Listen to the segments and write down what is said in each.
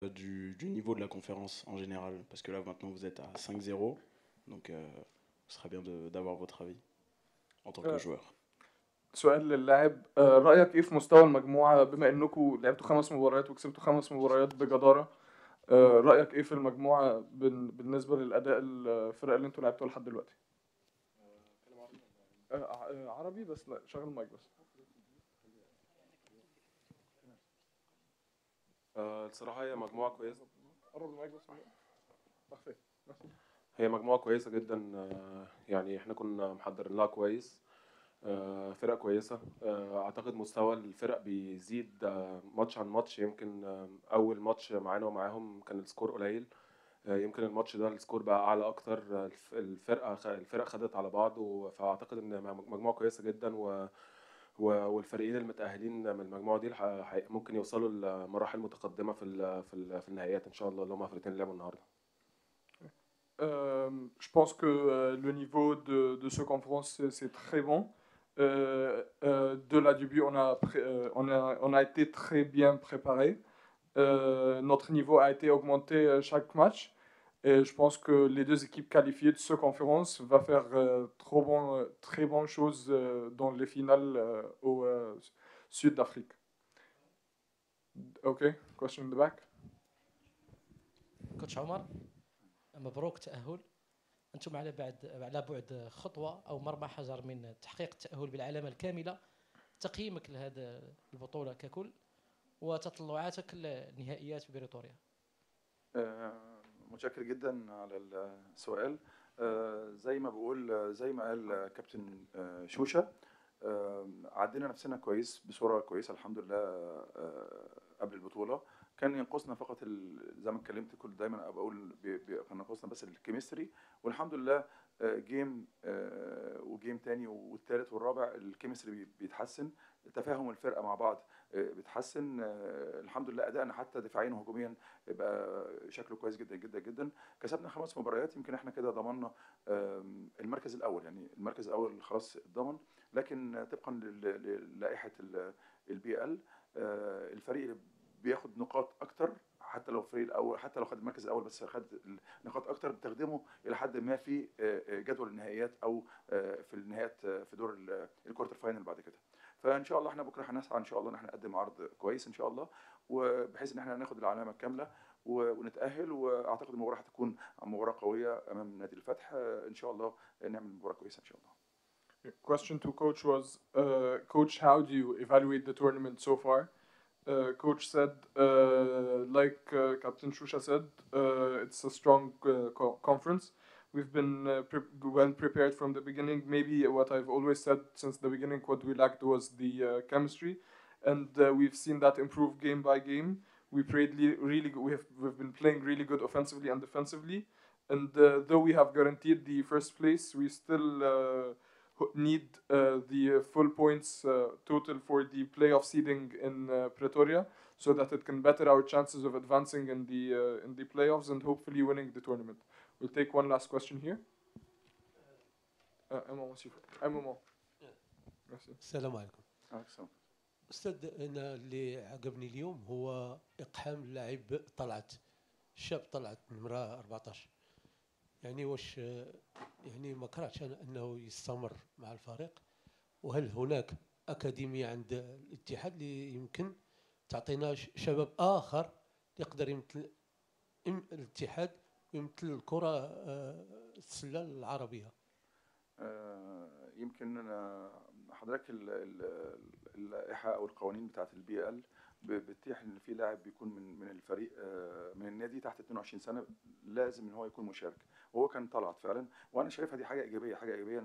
du niveau de la conférence en général? Parce que là maintenant vous êtes à 5-0, donc ce serait bien d'avoir votre avis en tant que آه، joueur. سؤال للاعب، رأيك ايه في مستوى المجموعة بما انكم لعبتوا 5 مباريات وكسبتوا 5 مباريات بجدارة؟ رأيك ايه في المجموعة بالنسبة للأداء الفرق اللي انتوا لعبتوها لحد دلوقتي؟ عربي بس، لا شغل المايك بس. الصراحة هي مجموعة كويسة. قرب المايك بس. أخفي. هي مجموعة كويسة جدا، يعني احنا كنا محضرين لها كويس. فرق كويسة. أعتقد مستوى الفرق بيزيد ماتش عن ماتش. يمكن أول ماتش معانا ومعاهم كان السكور قليل. يمكن الماتش ده السكور بقى أعلى أكتر. الفرق خدت على بعض، فأعتقد إن مجموعة كويسة جدا، والفريقين المتأهلين من المجموعة دي ممكن يوصلوا لمراحل متقدمة في النهائيات إن شاء الله، اللي هم الفريقين اللي لعبوا النهاردة. Je pense que le niveau de ce conférence, c'est très bon. De la début, on a été très bien préparé. Notre niveau a été augmenté chaque match. Et je pense que les deux équipes qualifiées de ce conférence vont faire très bonnes choses dans les finales au Sud d'Afrique. OK, question in the back. كوتش عمر، مبروك تأهل. أنتم على بعد خطوة أو مرمى حجر من تحقيق التأهل بالعلامة الكاملة. تقييمك لهذا البطولة ككل وتطلعاتك للنهائيات في بريطوريا؟ متشكر جدا على السؤال. زي ما بقول، زي ما قال كابتن شوشة، عدينا نفسنا كويس بصورة كويسة الحمد لله. قبل البطولة كان ينقصنا فقط زي ما اتكلمت كل دايما بقول كان ينقصنا بس الكيمستري، والحمد لله جيم وجيم تاني والتالت والرابع الكيمستري بيتحسن، تفاهم الفرقة مع بعض بيتحسن. الحمد لله أدائنا حتى دفاعيا وهجوميا بقى شكله كويس جدا جدا جدا. كسبنا 5 مباريات، يمكن احنا كده ضمننا المركز الأول، يعني المركز الأول خلاص اتضمن. لكن طبقا للائحة البي ال، الفريق اللي بياخد نقاط اكتر حتى لو الفريق الاول، حتى لو خد المركز الاول بس خد نقاط اكتر، بتخدمه الى حد ما في جدول النهائيات او في النهايات في دور الكوارتر فاينل بعد كده. فان شاء الله احنا بكره هنسعى ان شاء الله ان احنا نقدم عرض كويس ان شاء الله، وبحيث ان احنا ناخد العلامه الكامله ونتاهل. واعتقد المباراه هتكون مباراه قويه امام نادي الفتح ان شاء الله، نعمل مباراه كويسه ان شاء الله. Question to coach was, coach, how do you evaluate the tournament so far? Coach said, like Captain Shusha said, it's a strong conference. We've been well prepared from the beginning. Maybe what I've always said since the beginning, what we lacked was the chemistry, and we've seen that improve game by game. We played really good. We've been playing really good offensively and defensively, and though we have guaranteed the first place, we still need the full points total for the playoff seeding in Pretoria, so that it can better our chances of advancing in the playoffs and hopefully winning the tournament. We'll take one last question here. Emma. السلام عليكم. Excellent. أستاذ، أنا اللي عجبني اليوم هو إقحام اللاعب طلعت، الشاب طلعت نمرة 14. يعني واش يعني ما كرهتش أنا أنه يستمر مع الفريق؟ وهل هناك أكاديمية عند الاتحاد اللي يمكن تعطينا شباب آخر يقدر يمثل الاتحاد ويمثل الكرة السلة العربية؟ يمكن حضرتك اللائحه او القوانين بتاعه البي ال بتتيح ان في لاعب بيكون من الفريق من النادي تحت 22 سنه لازم ان هو يكون مشارك، وهو كان طلعت فعلا. وانا شايفها دي حاجه ايجابيه، حاجه ايجابيه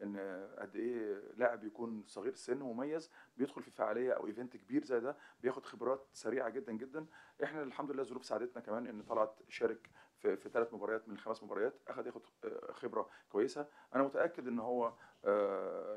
ان قد ايه لاعب يكون صغير السن ومميز بيدخل في فعاليه او ايفنت كبير زي ده، بياخد خبرات سريعه جدا جدا. احنا الحمد لله الظروف ساعدتنا كمان ان طلعت شارك في 3 مباريات من ال5 مباريات، ياخد خبره كويسه. انا متاكد ان هو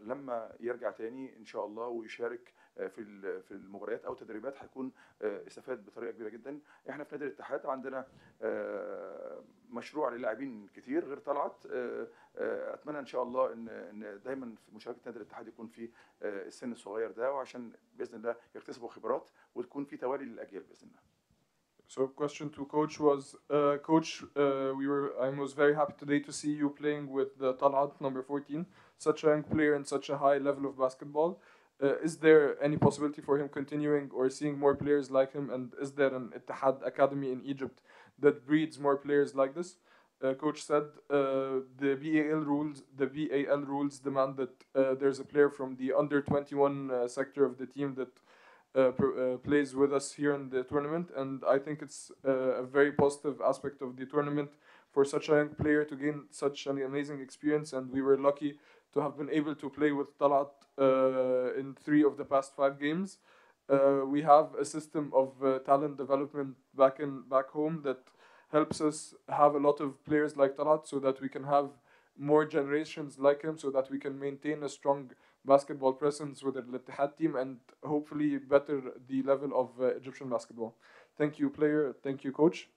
لما يرجع تاني ان شاء الله ويشارك في المباريات او تدريبات هيكون استفاد بطريقه كبيره جدا. احنا في نادي الاتحاد عندنا مشروع للاعبين كتير غير طلعت. اتمنى ان شاء الله ان دايما في مشاركه نادي الاتحاد يكون في السن الصغير ده، وعشان باذن الله يكتسبوا خبرات وتكون في توالي للاجيال باذن الله. So question to coach was, coach, I was very happy today to see you playing with Talat, number 14, such a young player and such a high level of basketball. Is there any possibility for him continuing or seeing more players like him? And is there an Ittihad Academy in Egypt that breeds more players like this? Coach said the BAL rules demand that there's a player from the under 21 sector of the team that plays with us here in the tournament, and I think it's a very positive aspect of the tournament for such a young player to gain such an amazing experience. And we were lucky to have been able to play with Talat in 3 of the past 5 games. We have a system of talent development back home that helps us have a lot of players like Talat, so that we can have more generations like him, so that we can maintain a strong basketball presence with the Ittihad team and hopefully better the level of Egyptian basketball. Thank you, player. Thank you, coach.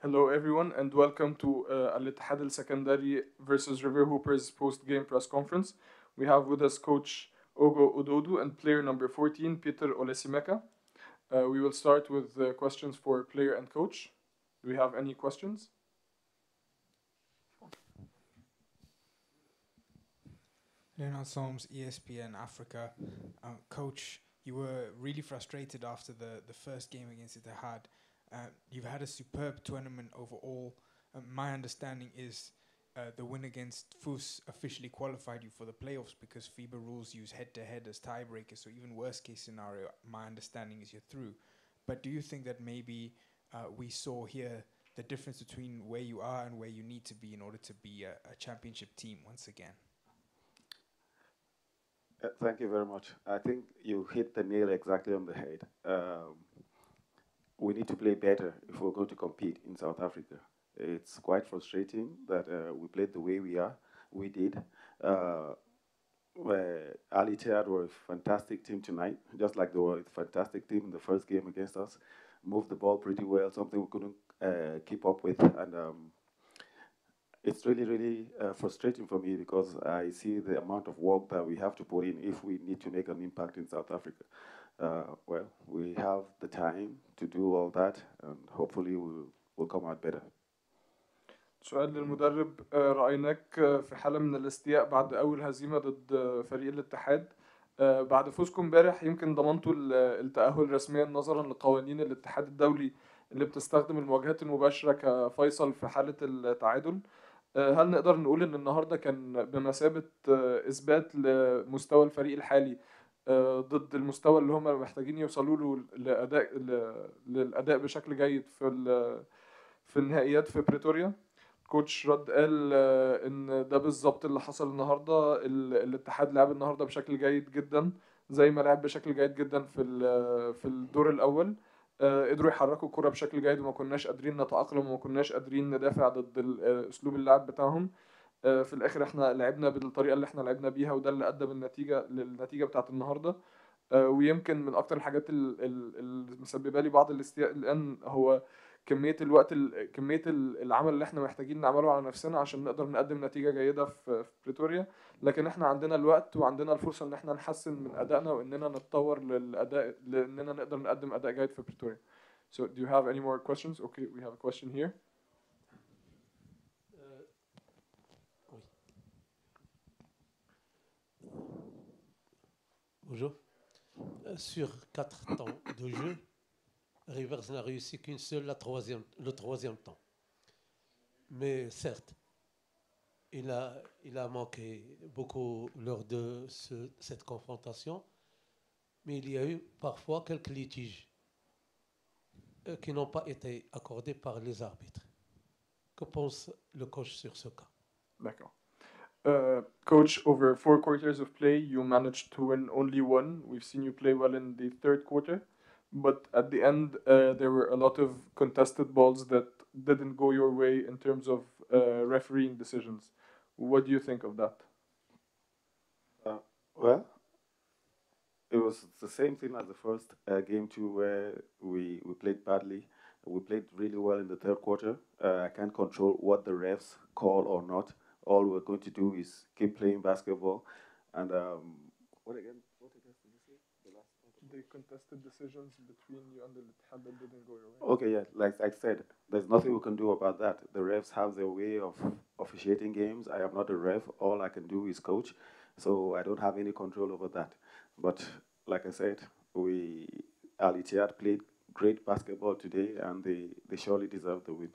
Hello everyone and welcome to Ittihad Alexandria versus River Hoopers post-game press conference. We have with us coach Ogo Ododu and player number 14 Peter Olesimeka. We will start with questions for player and coach. Do we have any questions? Leonard Solms, ESPN Africa. Coach, you were really frustrated after the first game against Ittihad. You've had a superb tournament overall. My understanding is the win against FUS officially qualified you for the playoffs because FIBA rules use head-to-head as tiebreakers. So even worst case scenario, my understanding is you're through. But do you think that maybe we saw here the difference between where you are and where you need to be in order to be a championship team once again? Thank you very much. I think you hit the nail exactly on the head. We need to play better if we're going to compete in South Africa. It's quite frustrating that we played the way we did. Al Ittihad were a fantastic team tonight, just like they were a fantastic team in the first game against us. Moved the ball pretty well, something we couldn't keep up with. And it's really, really frustrating for me because I see the amount of work that we have to put in if we need to make an impact in South Africa. Well, we have the time to do all that, and hopefully we'll come out better. سؤال للمدرب. رأيناك في حالة من الاستياء بعد أول هزيمة ضد فريق الاتحاد. بعد فوزكم امبارح يمكن ضمنتوا التأهل رسميا نظرا لقوانين الاتحاد الدولي اللي بتستخدم المواجهات المباشرة كفيصل في حالة التعادل. هل نقدر نقول إن النهاردة كان بمثابة إثبات لمستوى الفريق الحالي ضد المستوى اللي هم محتاجين يوصلوا له للأداء بشكل جيد في النهائيات في بريتوريا؟ كوتش رد قال ان ده بالظبط اللي حصل النهارده. الاتحاد لعب النهارده بشكل جيد جدا زي ما لعب بشكل جيد جدا في الدور الاول. قدروا يحركوا الكرة بشكل جيد وما كناش قادرين نتأقلم وما كناش قادرين ندافع ضد أسلوب اللعب بتاعهم. في الآخر احنا لعبنا بالطريقة اللي احنا لعبنا بيها، وده اللي أدى للنتيجة بتاعت النهاردة. ويمكن من أكتر الحاجات اللي مسببة لي بعض الاستياء الآن هو كمية الوقت كمية العمل اللي احنا محتاجين نعمله على نفسنا عشان نقدر نقدم نتيجة جيدة في بريتوريا. لكن احنا عندنا الوقت وعندنا الفرصة ان احنا نحسن من أدائنا واننا نتطور للأداء، لاننا نقدر نقدم أداء جيد في بريتوريا. So do you have any more questions? Okay, we have a question here. Oui. Bonjour. Sur 4 temps de jeu, Rivers n'a réussi qu'une seule, le troisième temps. Mais certes, il a manqué beaucoup lors de cette confrontation, mais il y a eu parfois quelques litiges qui n'ont pas été accordés par les arbitres. Que pense le coach sur ce cas? D'accord. Coach, over 4 quarters of play, you managed to win only one. We've seen you play well in the third quarter, but at the end, there were a lot of contested balls that didn't go your way in terms of refereeing decisions. What do you think of that? Well, it was the same thing as the first game too, where we played badly. We played really well in the third quarter. I can't control what the refs call or not. All we're going to do is keep playing basketball. And what again? What again did you say? The last part of The contested decisions between you and the Ittihad that didn't go your way. Okay, yeah, like I said, there's nothing we can do about that. The refs have their way of officiating games. I am not a ref. All I can do is coach, so I don't have any control over that. But like I said, Al Ittihad played great basketball today, and they surely deserve the win.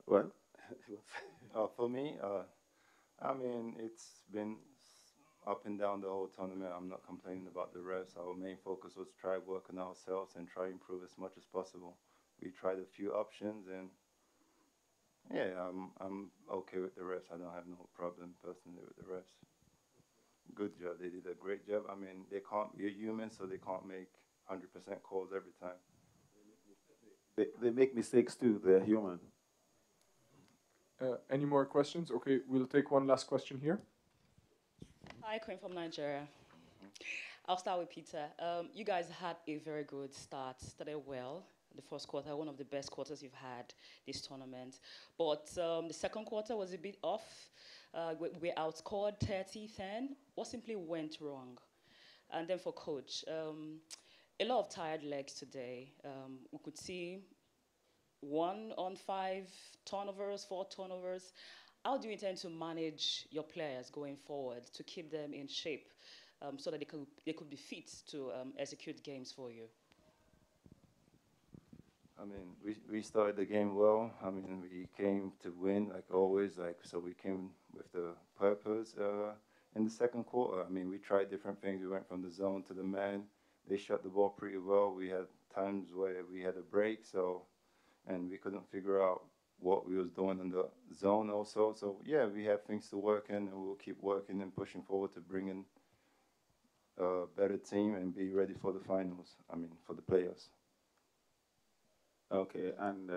Well, for me, I mean, it's been up and down the whole tournament. I'm not complaining about the refs. Our main focus was try work on ourselves and try improve as much as possible. We tried a few options, and yeah, I'm okay with the refs. I don't have no problem personally with the refs. Good job. They did a great job. I mean, we're human, so they can't make 100% calls every time. They make mistakes too. They're human. Any more questions? Okay, we'll take one last question here. Hi, Queen from Nigeria. I'll start with Peter. You guys had a very good start, started well. The first quarter, one of the best quarters you've had this tournament. But the second quarter was a bit off. We outscored 30-10. What simply went wrong? And then for Coach, a lot of tired legs today. We could see 1 on 5 turnovers, 4 turnovers. How do you intend to manage your players going forward to keep them in shape so that they could be fit to execute games for you? I mean, we started the game well. I mean, we came to win, like always, so we came with the purpose in the second quarter. I mean, we tried different things. We went from the zone to the man. They shot the ball pretty well. We had times where we had a break, and we couldn't figure out what we was doing in the zone also. So, yeah, we have things to work in, and we'll keep working and pushing forward to bring in a better team and be ready for the finals, for the playoffs. Okay, and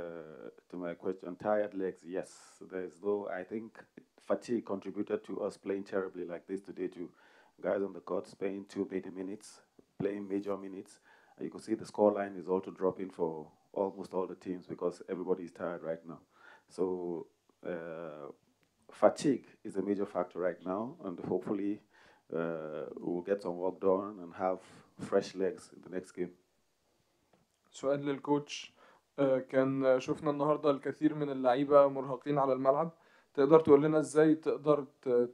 to my question, tired legs, yes. I think fatigue contributed to us playing terribly like this today too. Guys on the court playing too many minutes, playing major minutes. You can see the scoreline is also dropping for almost all the teams because everybody is tired right now. So fatigue is a major factor right now, and hopefully we'll get some work done and have fresh legs in the next game. سؤال للكوتش. كان شفنا النهارده الكثير من اللعيبه مرهقين على الملعب. تقدر تقول لنا ازاي تقدر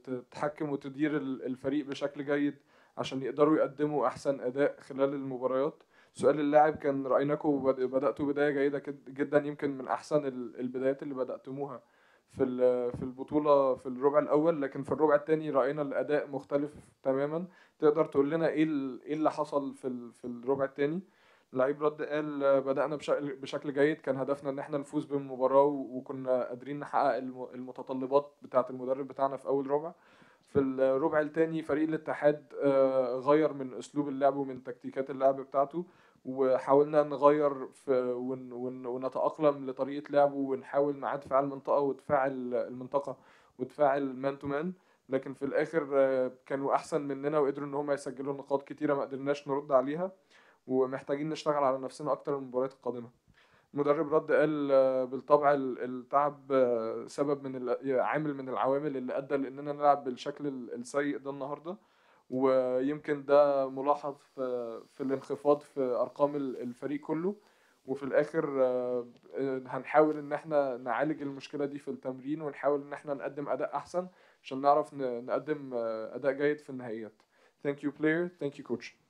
تتحكم وتدير الفريق بشكل جيد عشان يقدروا يقدموا احسن اداء خلال المباريات؟ سؤال اللاعب كان رأيناكم بدأتوا بداية جيدة جدا، يمكن من أحسن البدايات اللي بدأتموها في البطولة في الربع الأول، لكن في الربع الثاني رأينا الأداء مختلف تماما. تقدر تقول لنا إيه اللي حصل في الربع الثاني؟ اللعيب رد قال بدأنا بشكل جيد، كان هدفنا إن احنا نفوز بالمباراة وكنا قادرين نحقق المتطلبات بتاعة المدرب بتاعنا في أول ربع. في الربع الثاني فريق الاتحاد غير من اسلوب اللعب ومن تكتيكات اللعب بتاعته، وحاولنا نغير ونتأقلم لطريقة لعبه، ونحاول مع دفاع المنطقة ودفاع المنطقة ودفاع المان تو مان. لكن في الاخر كانوا احسن مننا وقدروا ان هم يسجلوا نقاط كتيرة ما قدرناش نرد عليها، ومحتاجين نشتغل على نفسنا اكتر المباريات القادمة. المدرب رد قال بالطبع التعب سبب من عامل من العوامل اللي ادى لاننا نلعب بالشكل السيء ده النهارده، ويمكن ده ملاحظ في الانخفاض في ارقام الفريق كله. وفي الاخر هنحاول ان احنا نعالج المشكله دي في التمرين، ونحاول ان احنا نقدم اداء احسن عشان نعرف نقدم اداء جيد في النهائيات. Thank you player, thank you coach.